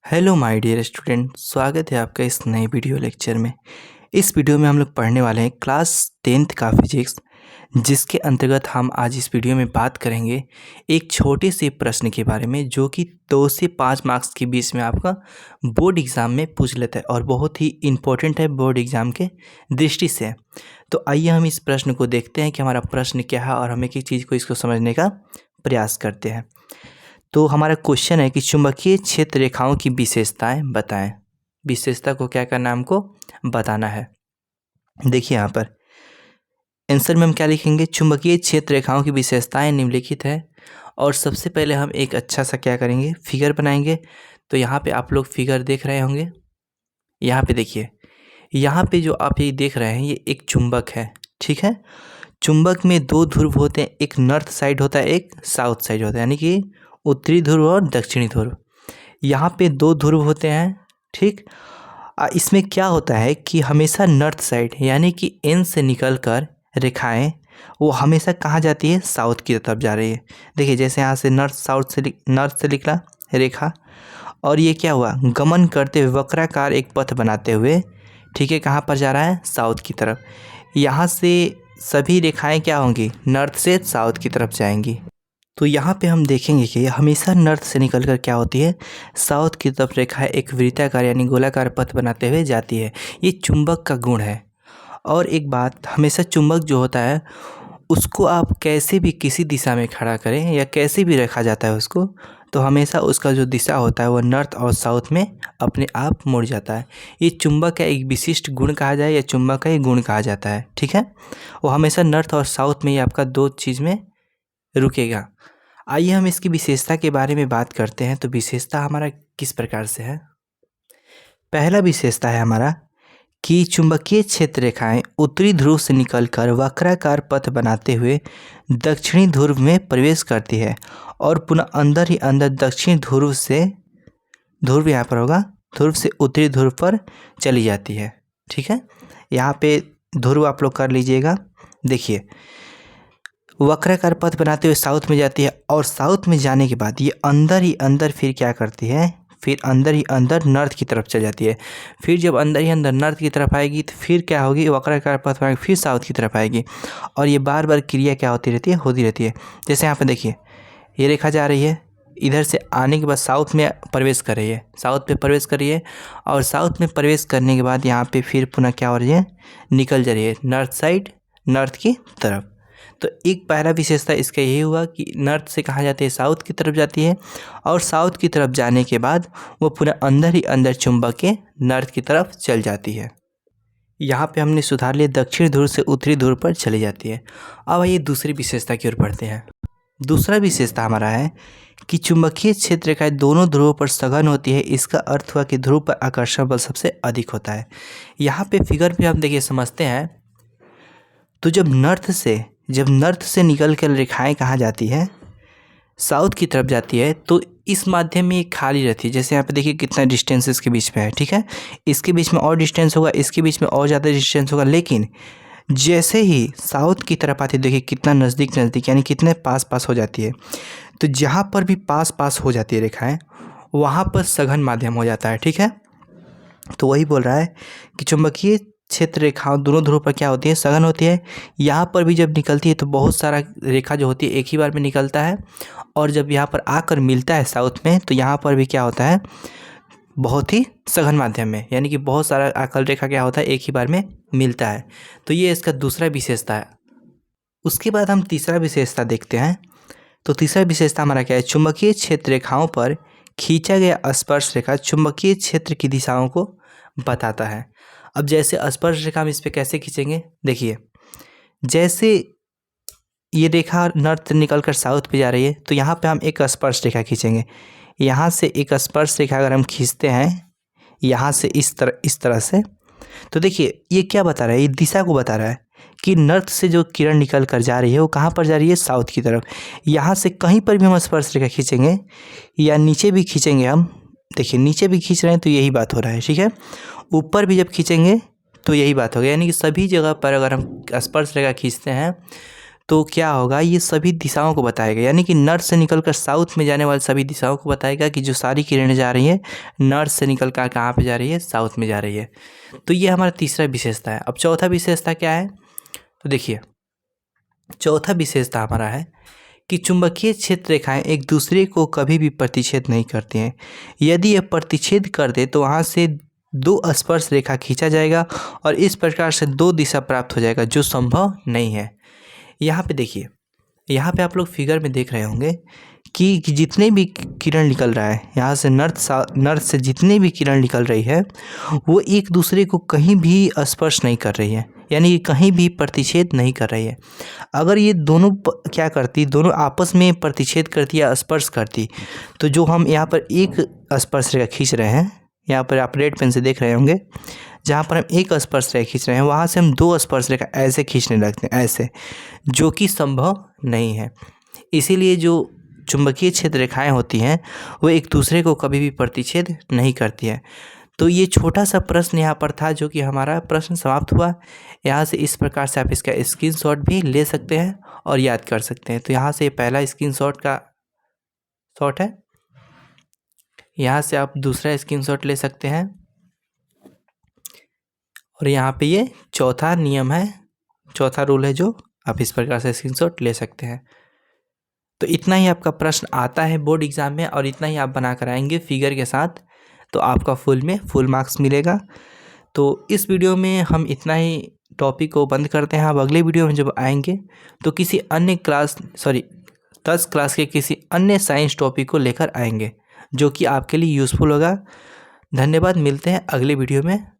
Hello my dear student, स्वागत है आपका इस नए वीडियो लेक्चर में। इस वीडियो में हम लोग पढ़ने वाले हैं क्लास 10th का फिजिक्स, जिसके अंतर्गत हम आज इस वीडियो में बात करेंगे एक छोटे से प्रश्न के बारे में जो कि 2 से 5 मार्क्स के बीच में आपका बोर्ड एग्ज़ाम में पूछ लेता है और बहुत ही इम्पोर्टेंट है बोर्ड एग्ज़ाम के दृष्टि से। तो आइए हम इस प्रश्न को देखते हैं कि हमारा प्रश्न क्या है और हम एक एक चीज़ को इसको समझने का प्रयास करते हैं। तो हमारा क्वेश्चन है कि चुंबकीय क्षेत्र रेखाओं की विशेषताएं बताएं। विशेषता को क्या करना है, हमको बताना है। देखिए यहाँ पर आंसर में हम क्या लिखेंगे, चुंबकीय क्षेत्र रेखाओं की विशेषताएं निम्नलिखित है। और सबसे पहले हम एक अच्छा सा क्या करेंगे, फिगर बनाएंगे। तो यहाँ पे आप लोग फिगर देख रहे होंगे। यहाँ पे देखिए, यहाँ पे जो आप ये देख रहे हैं ये एक चुंबक है, ठीक है। चुंबक में 2 ध्रुव होते हैं, एक नॉर्थ साइड होता है, एक साउथ साइड होता है, यानी कि उत्तरी ध्रुव और दक्षिणी ध्रुव। यहाँ पे 2 ध्रुव होते हैं, ठीक। इसमें क्या होता है कि हमेशा नॉर्थ साइड यानी कि एन से निकलकर रेखाएं वो हमेशा कहाँ जाती है, साउथ की तरफ जा रही है। देखिए जैसे यहाँ से नॉर्थ से निकला रेखा और ये क्या हुआ, गमन करते हुए वक्राकार एक पथ बनाते हुए, ठीक है, कहाँ पर जा रहा है, साउथ की तरफ। यहाँ से सभी रेखाएं क्या होंगी, नॉर्थ से साउथ की तरफ जाएंगी। तो यहाँ पे हम देखेंगे कि हमेशा नॉर्थ से निकलकर क्या होती है, साउथ की तरफ रेखाएं एक वृत्ताकार यानी गोलाकार पथ बनाते हुए जाती है। ये चुंबक का गुण है। और एक बात, हमेशा चुंबक जो होता है उसको आप कैसे भी किसी दिशा में खड़ा करें या कैसे भी रखा जाता है उसको, तो हमेशा उसका जो दिशा होता है वो नॉर्थ और साउथ में अपने आप मुड़ जाता है। ये चुंबक का एक विशिष्ट गुण कहा जाए या चुंबक का एक गुण कहा जाता है, ठीक है। वो हमेशा नॉर्थ और साउथ में ही आपका 2 चीज़ में रुकेगा। आइए हम इसकी विशेषता के बारे में बात करते हैं। तो विशेषता हमारा किस प्रकार से है। पहला विशेषता है हमारा कि चुंबकीय क्षेत्र रेखाएं उत्तरी ध्रुव से निकलकर वक्राकार पथ बनाते हुए दक्षिणी ध्रुव में प्रवेश करती है और पुनः अंदर ही अंदर दक्षिणी ध्रुव से, ध्रुव यहाँ पर होगा, ध्रुव से उत्तरी ध्रुव पर चली जाती है, ठीक है। यहाँ पे ध्रुव आप लोग कर लीजिएगा। देखिए वक्राकार पथ बनाते हुए साउथ में जाती है और साउथ में जाने के बाद ये अंदर ही अंदर फिर क्या करती है, फिर अंदर ही अंदर नॉर्थ की तरफ चल जाती है। फिर जब अंदर ही अंदर नॉर्थ की तरफ आएगी तो फिर क्या होगी, वक्राकार पथ बनाकर फिर साउथ की तरफ आएगी और ये बार बार क्रिया क्या होती रहती है, होती रहती है। जैसे यहाँ पर देखिए ये रेखा जा रही है, इधर से आने के बाद साउथ में प्रवेश कर रही है, साउथ पे प्रवेश कर रही है और साउथ में प्रवेश करने के बाद यहाँ पे फिर पुनः क्या हो रही है, निकल जा रही है नॉर्थ साइड, नॉर्थ की तरफ। तो एक पहला विशेषता इसका यही हुआ कि नॉर्थ से कहाँ जाती है, साउथ की तरफ जाती है और साउथ की तरफ जाने के बाद वो पुनः अंदर ही अंदर चुंबक के नॉर्थ की तरफ चल जाती है। यहाँ पे हमने सुधार लिया, दक्षिण ध्रुव से उत्तरी ध्रुव पर चली जाती है। अब आइए दूसरी विशेषता की ओर बढ़ते हैं। दूसरा विशेषता हमारा है कि चुंबकीय क्षेत्र रेखाएं दोनों ध्रुवों पर सघन होती है। इसका अर्थ हुआ कि ध्रुव पर आकर्षण बल सबसे अधिक होता है। यहाँ पे फिगर पे हम देखिए समझते हैं। तो जब नॉर्थ से निकल कर रेखाएं कहाँ जाती है, साउथ की तरफ जाती है, तो इस माध्यम में खाली रहती है। जैसे यहाँ पे देखिए कितना डिस्टेंस इसके बीच में है, ठीक है। इसके बीच में और डिस्टेंस होगा, इसके बीच में और ज़्यादा डिस्टेंस होगा, लेकिन जैसे ही साउथ की तरफ आती है देखिए कितना नज़दीक नज़दीक यानी कितने पास पास हो जाती है। तो जहाँ पर भी पास पास हो जाती है रेखाएँ वहाँ पर सघन माध्यम हो जाता है, ठीक है। तो वही बोल रहा है कि चुंबकीय क्षेत्र रेखाओं दोनों ध्रुव पर क्या होती है, सघन होती है। यहाँ पर भी जब निकलती है तो बहुत सारा रेखा जो होती है एक ही बार में निकलता है और जब यहाँ पर आकर मिलता है साउथ में तो यहाँ पर भी क्या होता है, बहुत ही सघन माध्यम में, यानी कि बहुत सारा आकल रेखा क्या होता है एक ही बार में मिलता है। तो ये इसका दूसरा विशेषता है। उसके बाद हम तीसरा विशेषता देखते हैं। तो तीसरा विशेषता हमारा क्या है, चुंबकीय क्षेत्र रेखाओं पर खींचा गया स्पर्श रेखा चुंबकीय क्षेत्र की दिशाओं को बताता है। अब जैसे स्पर्श रेखा हम इस पर कैसे खींचेंगे, देखिए जैसे ये रेखा नॉर्थ निकल कर साउथ पे जा रही है तो यहाँ पे हम एक स्पर्श रेखा खींचेंगे। यहाँ से एक स्पर्श रेखा अगर हम खींचते हैं यहाँ से इस तरह से, तो देखिए ये क्या बता रहा है, ये दिशा को बता रहा है कि नॉर्थ से जो किरण निकल कर जा रही है वो कहाँ पर जा रही है, साउथ की तरफ। यहाँ से कहीं पर भी हम स्पर्श रेखा खींचेंगे या नीचे भी खींचेंगे हम, देखिए नीचे भी खींच रहे हैं तो यही बात हो रहा है, ठीक है। ऊपर भी जब खींचेंगे तो यही बात होगी, यानी कि सभी जगह पर अगर हम स्पर्श रेखा खींचते हैं तो क्या होगा, ये सभी दिशाओं को बताएगा, यानी कि नॉर्थ से निकलकर साउथ में जाने वाली सभी दिशाओं को बताएगा कि जो सारी किरणें जा रही हैं नॉर्थ से निकल कर कहाँ पे जा रही है, साउथ में जा रही है। तो ये हमारा तीसरा विशेषता है। अब चौथा विशेषता क्या है, तो देखिए चौथा विशेषता हमारा है कि चुंबकीय क्षेत्र रेखाएं एक दूसरे को कभी भी प्रतिच्छेद नहीं करती हैं। यदि ये प्रतिच्छेद कर दे तो वहाँ से दो स्पर्श रेखा खींचा जाएगा और इस प्रकार से दो दिशा प्राप्त हो जाएगा, जो संभव नहीं है। यहाँ पे देखिए, यहाँ पे आप लोग फिगर में देख रहे होंगे कि जितने भी किरण निकल रहा है यहाँ से नॉर्थ से जितने भी किरण निकल रही है वो एक दूसरे को कहीं भी स्पर्श नहीं कर रही है, यानी कि कहीं भी प्रतिच्छेद नहीं कर रही है। अगर ये दोनों क्या करती, दोनों आपस में प्रतिच्छेद करती या स्पर्श करती, तो जो हम यहाँ पर एक स्पर्श रेखा खींच रहे हैं, यहाँ पर आप रेड पेन से देख रहे होंगे, जहाँ पर हम एक स्पर्श रेखा खींच रहे हैं वहाँ से हम दो स्पर्श रेखा ऐसे खींचने लगते हैं, ऐसे, जो कि संभव नहीं है। इसीलिए जो चुंबकीय क्षेत्र रेखाएं होती हैं वो एक दूसरे को कभी भी प्रतिच्छेद नहीं करती है। तो ये छोटा सा प्रश्न यहाँ पर था, जो कि हमारा प्रश्न समाप्त हुआ। यहाँ से इस प्रकार से आप इसका स्क्रीनशॉट भी ले सकते हैं और याद कर सकते हैं। तो यहाँ से पहला स्क्रीनशॉट का शॉट है, यहाँ से आप दूसरा स्क्रीनशॉट ले सकते हैं और यहाँ पे ये चौथा नियम है, चौथा रूल है, जो आप इस प्रकार से स्क्रीनशॉट ले सकते हैं। तो इतना ही आपका प्रश्न आता है बोर्ड एग्जाम में और इतना ही आप बना कर आएंगे फिगर के साथ, तो आपका फुल मार्क्स मिलेगा। तो इस वीडियो में हम इतना ही टॉपिक को बंद करते हैं। अब अगले वीडियो में जब आएंगे तो किसी अन्य 10 क्लास के किसी अन्य साइंस टॉपिक को लेकर आएंगे, जो कि आपके लिए यूज़फुल होगा। धन्यवाद, मिलते हैं अगले वीडियो में।